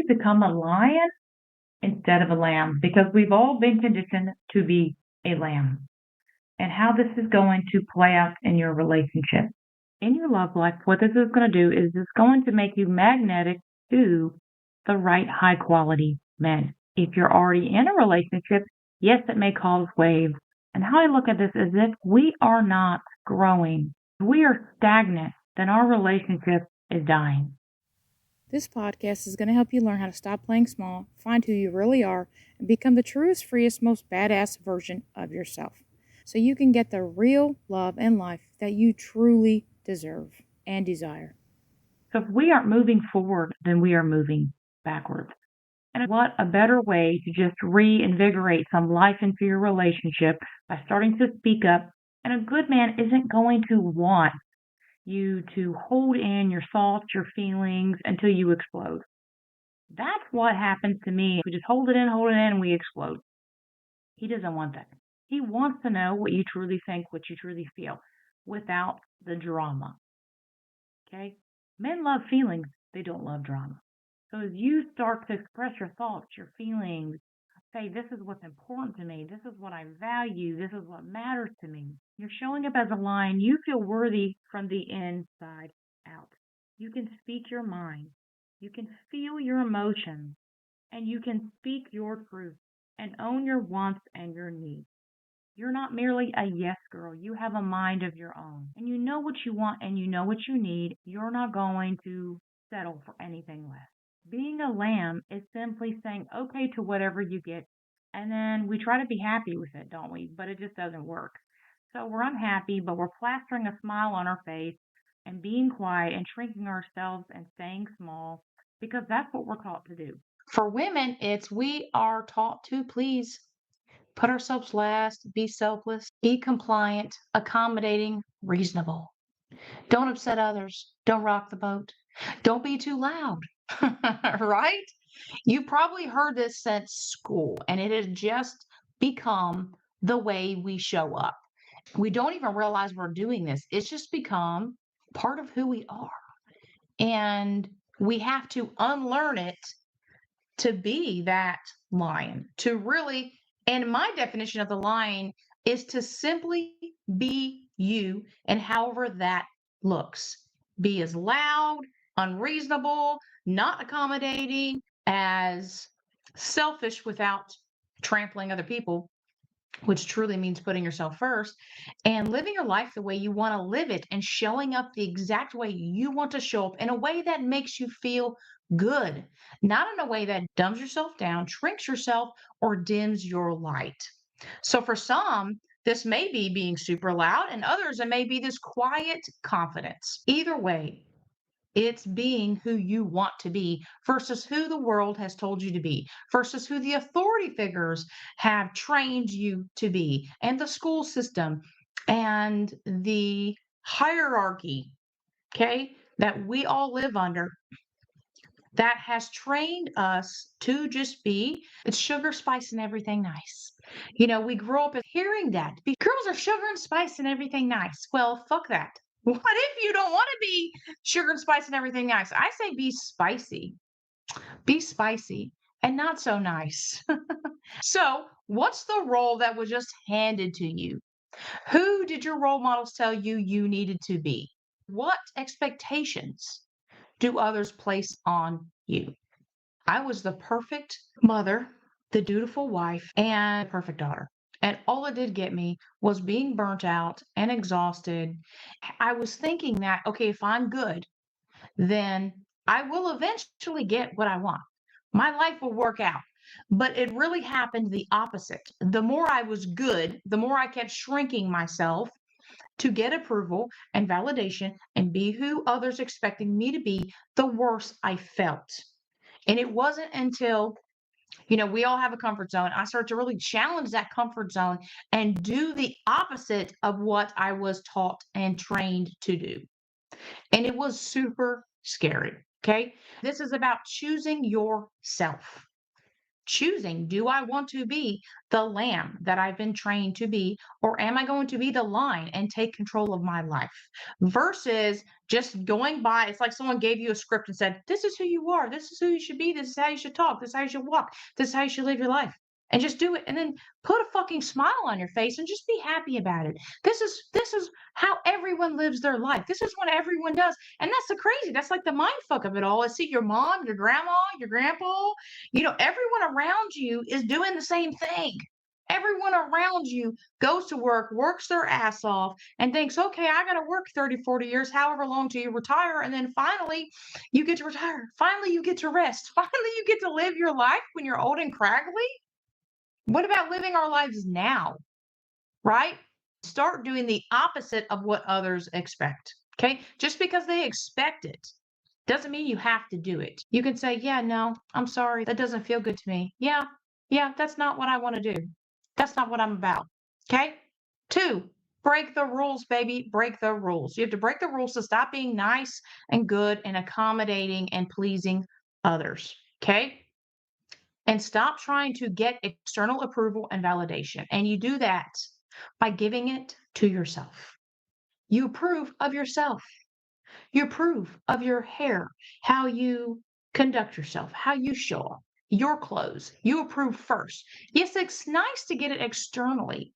to become a lion instead of a lamb because we've all been conditioned to be a lamb. And how this is going to play out in your relationship. In your love life, what this is going to do is it's going to make you magnetic to the right high quality men. If you're already in a relationship, yes, it may cause waves. And how I look at this is if we are not growing, if we are stagnant, then our relationship is dying. This podcast is going to help you learn how to stop playing small, find who you really are, and become the truest, freest, most badass version of yourself. So you can get the real love and life that you truly deserve and desire. So if we aren't moving forward, then we are moving backwards. And what a better way to just reinvigorate some life into your relationship by starting to speak up. And a good man isn't going to want you to hold in your thoughts, your feelings until you explode. That's what happens to me. We just hold it in, and we explode. He doesn't want that. He wants to know what you truly think, what you truly feel without the drama. Okay? Men love feelings, they don't love drama. So as you start to express your thoughts, your feelings, say, this is what's important to me, this is what I value, this is what matters to me. You're showing up as a lion. You feel worthy from the inside out. You can speak your mind. You can feel your emotions. And you can speak your truth and own your wants and your needs. You're not merely a yes girl. You have a mind of your own. And you know what you want and you know what you need. You're not going to settle for anything less. Being a lamb is simply saying okay to whatever you get. And then we try to be happy with it, don't we? But it just doesn't work. So we're unhappy, but we're plastering a smile on our face and being quiet and shrinking ourselves and staying small because that's what we're taught to do. For women, it's we are taught to please, put ourselves last, be selfless, be compliant, accommodating, reasonable. Don't upset others. Don't rock the boat. Don't be too loud. Right? You probably heard this since school, and it has just become the way we show up. We don't even realize we're doing this. It's just become part of who we are. And we have to unlearn it to be that lion, to really, and my definition of the lion is to simply be you and however that looks. Be as loud, unreasonable, not accommodating, as selfish without trampling other people, which truly means putting yourself first, and living your life the way you want to live it and showing up the exact way you want to show up in a way that makes you feel good, not in a way that dumbs yourself down, shrinks yourself, or dims your light. So for some, this may be being super loud, and others, it may be this quiet confidence. Either way, it's being who you want to be versus who the world has told you to be, versus who the authority figures have trained you to be, and the school system and the hierarchy, okay, that we all live under that has trained us to just be it's sugar, spice, and everything nice. You know, we grow up hearing that girls are sugar and spice and everything nice. Well, fuck that. What if you don't want to be sugar and spice and everything nice? I say be spicy and not so nice. So, what's the role that was just handed to you? Who did your role models tell you you needed to be? What expectations do others place on you? I was the perfect mother, the dutiful wife, and the perfect daughter. And all it did get me was being burnt out and exhausted. I was thinking that, okay, if I'm good, then I will eventually get what I want. My life will work out. But it really happened the opposite. The more I was good, the more I kept shrinking myself to get approval and validation and be who others expecting me to be, the worse I felt. And it wasn't until, we all have a comfort zone. I started to really challenge that comfort zone and do the opposite of what I was taught and trained to do. And it was super scary. Okay. This is about choosing yourself. choosing, do I want to be the lamb that I've been trained to be, or am I going to be the lion and take control of my life? Versus just going by, it's like someone gave you a script and said, this is who you are, this is who you should be, this is how you should talk, this is how you should walk, this is how you should live your life. And just do it, and then put a fucking smile on your face and just be happy about it. This is how everyone lives their life. This is what everyone does. And that's the crazy. That's like the mind fuck of it all. I see your mom, your grandma, your grandpa, everyone around you is doing the same thing. Everyone around you goes to work, works their ass off, and thinks, okay, I got to work 30, 40 years, however long till you retire. And then finally, you get to retire. Finally, you get to rest. Finally, you get to live your life when you're old and craggly. What about living our lives now? Right? Start doing the opposite of what others expect. Okay. Just because they expect it doesn't mean you have to do it. You can say, yeah, no, I'm sorry. That doesn't feel good to me. Yeah. That's not what I want to do. That's not what I'm about. Okay. 2, break the rules, baby. Break the rules. You have to break the rules to stop being nice and good and accommodating and pleasing others. Okay. And stop trying to get external approval and validation. And you do that by giving it to yourself. You approve of yourself. You approve of your hair, how you conduct yourself, how you show up, your clothes. You approve first. Yes, it's nice to get it externally,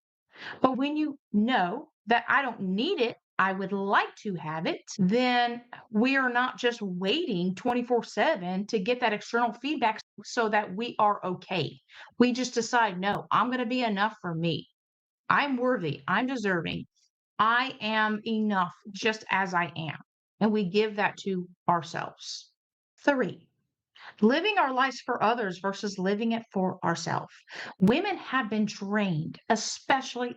but when you know that I don't need it, I would like to have it, then we are not just waiting 24/7 to get that external feedback so that we are okay. We just decide, no, I'm going to be enough for me. I'm worthy. I'm deserving. I am enough just as I am. And we give that to ourselves. 3, living our lives for others versus living it for ourselves. Women have been trained, especially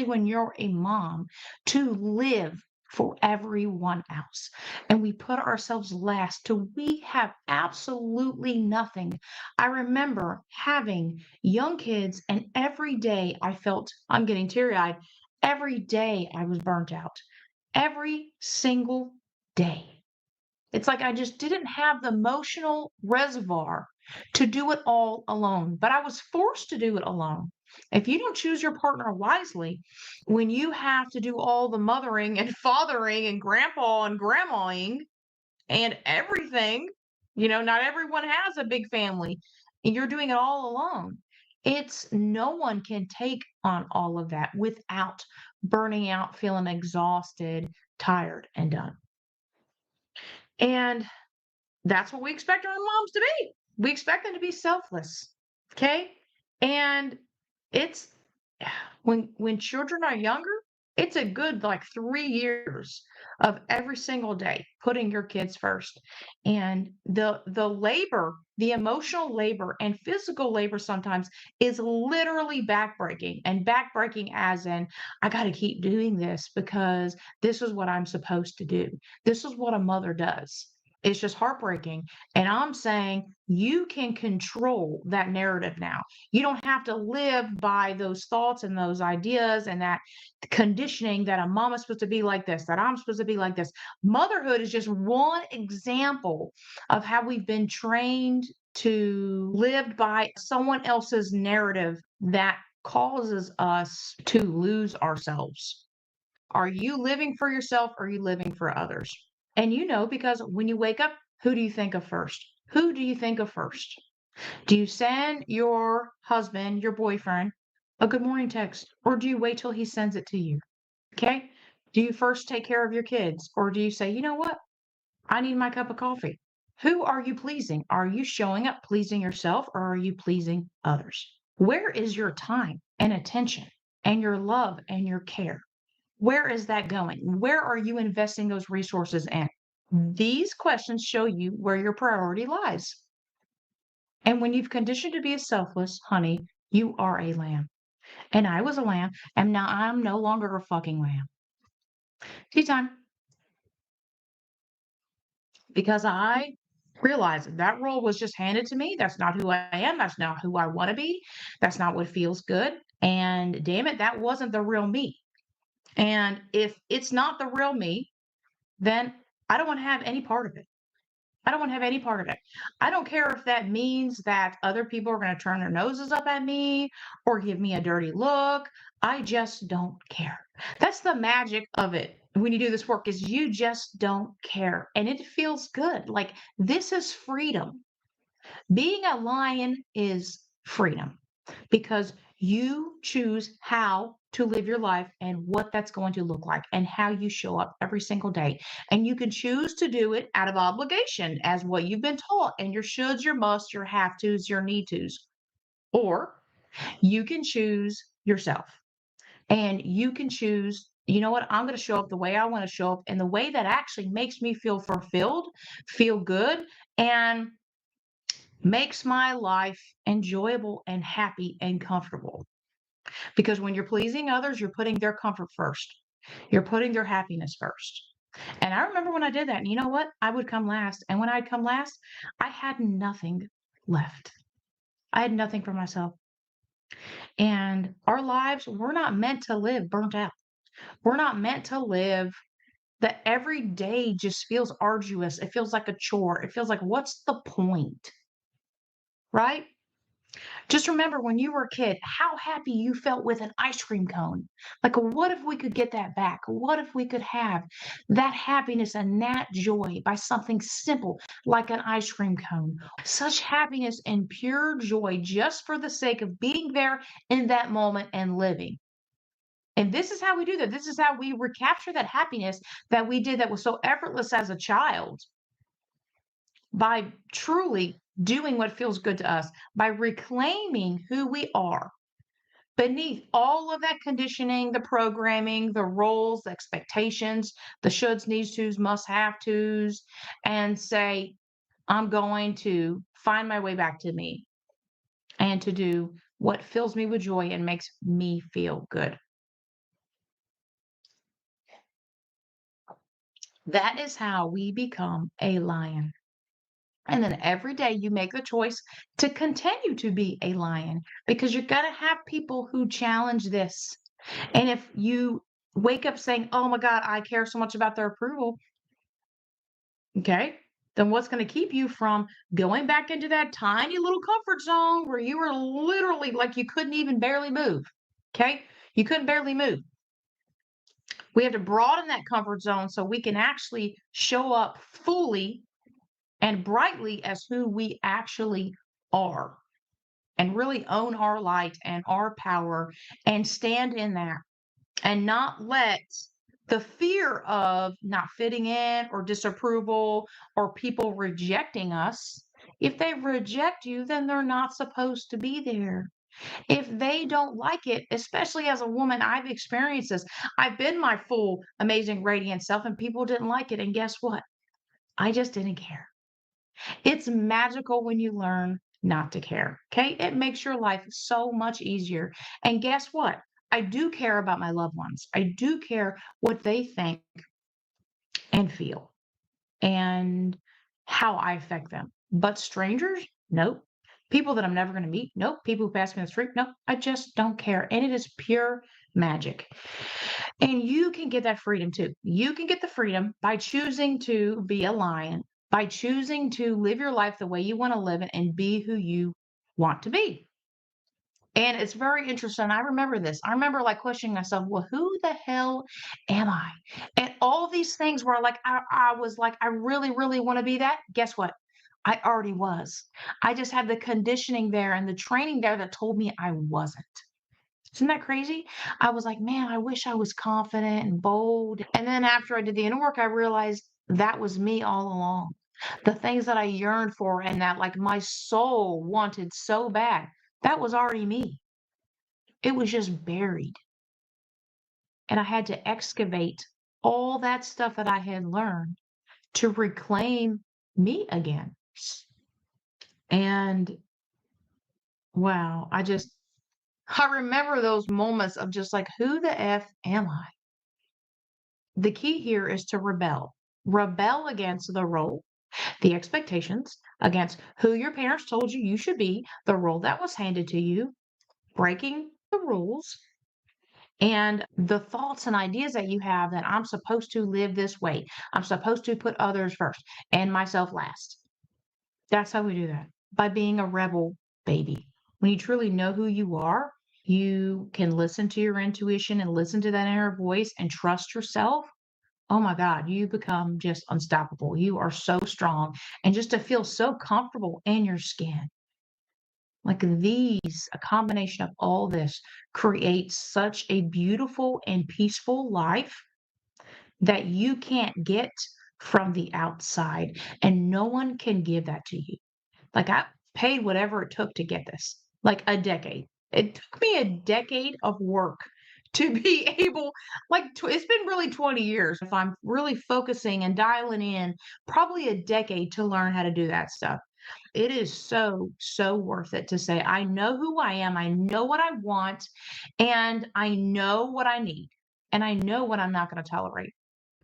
when you're a mom, to live for everyone else. And we put ourselves last till we have absolutely nothing. I remember having young kids, and every day I felt, I'm getting teary eyed, every day I was burnt out. Every single day. It's like I just didn't have the emotional reservoir to do it all alone, but I was forced to do it alone. If you don't choose your partner wisely, when you have to do all the mothering and fathering and grandpa and grandmaing and everything, not everyone has a big family and you're doing it all alone. It's no one can take on all of that without burning out, feeling exhausted, tired, and done. And that's what we expect our moms to be. We expect them to be selfless. Okay. And it's when children are younger, it's a good like 3 years of every single day putting your kids first. And the labor, the emotional labor and physical labor sometimes is literally backbreaking, and backbreaking as in I got to keep doing this because this is what I'm supposed to do. This is what a mother does. It's just heartbreaking. And I'm saying you can control that narrative now. You don't have to live by those thoughts and those ideas and that conditioning that a mom is supposed to be like this, that I'm supposed to be like this. Motherhood is just one example of how we've been trained to live by someone else's narrative that causes us to lose ourselves. Are you living for yourself or are you living for others? And because when you wake up, who do you think of first? Who do you think of first? Do you send your husband, your boyfriend, a good morning text, or do you wait till he sends it to you? Okay. Do you first take care of your kids, or do you say, you know what? I need my cup of coffee. Who are you pleasing? Are you showing up pleasing yourself, or are you pleasing others? Where is your time and attention and your love and your care? Where is that going? Where are you investing those resources in? These questions show you where your priority lies. And when you've conditioned to be a selfless, honey, you are a lamb. And I was a lamb, and now I'm no longer a fucking lamb. Tea time. Because I realized that role was just handed to me. That's not who I am. That's not who I want to be. That's not what feels good. And damn it, that wasn't the real me. And if it's not the real me, then I don't want to have any part of it. I don't want to have any part of it. I don't care if that means that other people are going to turn their noses up at me or give me a dirty look. I just don't care. That's the magic of it. When you do this work is you just don't care and it feels good. Like this is freedom. Being a lion is freedom because you choose how to live your life and what that's going to look like and how you show up every single day. And you can choose to do it out of obligation as what you've been taught and your shoulds, your musts, your have tos, your need tos. Or you can choose yourself and you can choose. You know what? I'm going to show up the way I want to show up and the way that actually makes me feel fulfilled, feel good, and makes my life enjoyable and happy and comfortable. Because when you're pleasing others, you're putting their comfort first. You're putting their happiness first. And I remember when I did that, and you know what? I would come last. And when I'd come last, I had nothing left. I had nothing for myself. And our lives, we're not meant to live burnt out. We're not meant to live that every day just feels arduous. It feels like a chore. It feels like, what's the point? Right? Just remember when you were a kid, how happy you felt with an ice cream cone. Like, what if we could get that back? What if we could have that happiness and that joy by something simple like an ice cream cone? Such happiness and pure joy just for the sake of being there in that moment and living. And this is how we do that. This is how we recapture that happiness that we did that was so effortless as a child by truly doing what feels good to us, by reclaiming who we are beneath all of that conditioning, the programming, the roles, the expectations, the shoulds, needs tos, must have tos, and say, I'm going to find my way back to me and to do what fills me with joy and makes me feel good. That is how we become a lion. And then every day you make the choice to continue to be a lion because you're going to have people who challenge this. And if you wake up saying, oh my God, I care so much about their approval, okay, then what's going to keep you from going back into that tiny little comfort zone where you were literally like you couldn't even barely move? Okay, you couldn't barely move. We have to broaden that comfort zone so we can actually show up fully and brightly as who we actually are and really own our light and our power and stand in that and not let the fear of not fitting in or disapproval or people rejecting us. If they reject you, then they're not supposed to be there. If they don't like it, especially as a woman, I've experienced this. I've been my full, amazing, radiant self, and people didn't like it. And guess what? I just didn't care. It's magical when you learn not to care. Okay. It makes your life so much easier. And guess what? I do care about my loved ones. I do care what they think and feel and how I affect them. But strangers, nope. People that I'm never going to meet, nope. People who pass me on the street, nope. I just don't care. And it is pure magic. And you can get that freedom too. You can get the freedom by choosing to be a lion, by choosing to live your life the way you want to live it and be who you want to be. And it's very interesting. I remember this. I remember like questioning myself, well, who the hell am I? And all these things where like I was like, I really, really want to be that. Guess what? I already was. I just had the conditioning there and the training there that told me I wasn't. Isn't that crazy? I was like, man, I wish I was confident and bold. And then after I did the inner work, I realized that was me all along. The things that I yearned for and that like my soul wanted so bad, that was already me. It was just buried. And I had to excavate all that stuff that I had learned to reclaim me again. And wow, I remember those moments of just like, who the F am I? The key here is to rebel. Rebel against the role, the expectations, against who your parents told you you should be, the role that was handed to you, breaking the rules, And the thoughts and ideas that you have that I'm supposed to live this way, I'm supposed to put others first and myself last. That's how we do that, by being a rebel baby. When you truly know who you are, you can listen to your intuition and listen to that inner voice and trust yourself. Oh my God, you become just unstoppable. You are so strong. And just to feel so comfortable in your skin. Like a combination of all this creates such a beautiful and peaceful life that you can't get from the outside. And no one can give that to you. Like I paid whatever it took to get this, like a decade. It took me a decade of work to be able, it's been really 20 years. If I'm really focusing and dialing in, probably a decade to learn how to do that stuff. It is so, so worth it to say, I know who I am, I know what I want, and I know what I need, and I know what I'm not going to tolerate,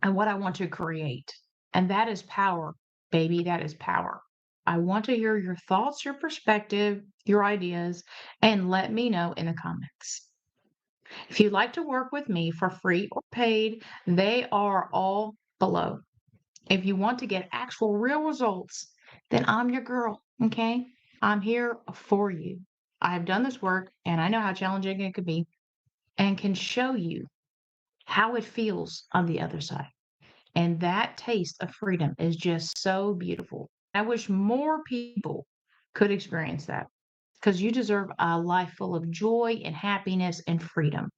and what I want to create. And that is power, baby. That is power. I want to hear your thoughts, your perspective, your ideas, and let me know in the comments. If you'd like to work with me for free or paid, they are all below. If you want to get actual real results, then I'm your girl, okay? I'm here for you. I have done this work and I know how challenging it could be and can show you how it feels on the other side. And that taste of freedom is just so beautiful. I wish more people could experience that because you deserve a life full of joy and happiness and freedom.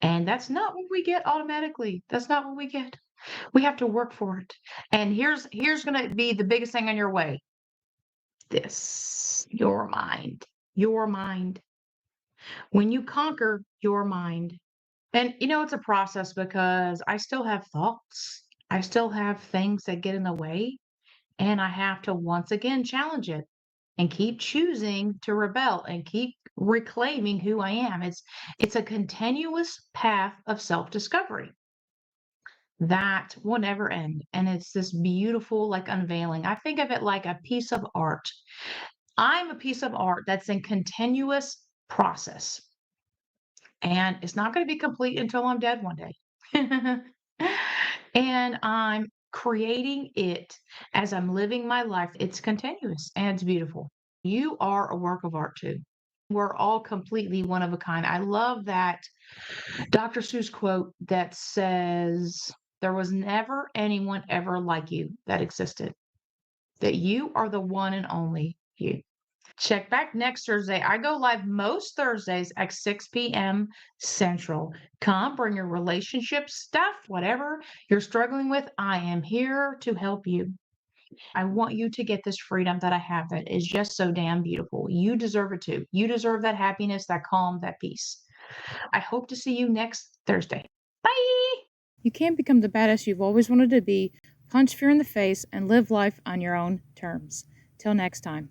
And that's not what we get automatically. That's not what we get. We have to work for it. And here's going to be the biggest thing on your way. This, your mind. Your mind. When you conquer your mind, and it's a process because I still have thoughts. I still have things that get in the way, and I have to once again challenge it and keep choosing to rebel and keep reclaiming who I am. It's a continuous path of self-discovery that will never end. And it's this beautiful, like unveiling. I think of it like a piece of art. I'm a piece of art that's in continuous process. And it's not going to be complete until I'm dead one day. And I'm creating it as I'm living my life. It's continuous and it's beautiful. You are a work of art too. We're all completely one of a kind. I love that Dr. Seuss quote that says, there was never anyone ever like you that existed, that you are the one and only you. Check back next Thursday. I go live most Thursdays at 6 p.m. Central. Come, bring your relationship stuff, whatever you're struggling with. I am here to help you. I want you to get this freedom that I have that is just so damn beautiful. You deserve it too. You deserve that happiness, that calm, that peace. I hope to see you next Thursday. Bye. You can become the badass you've always wanted to be, punch fear in the face, and live life on your own terms. Till next time.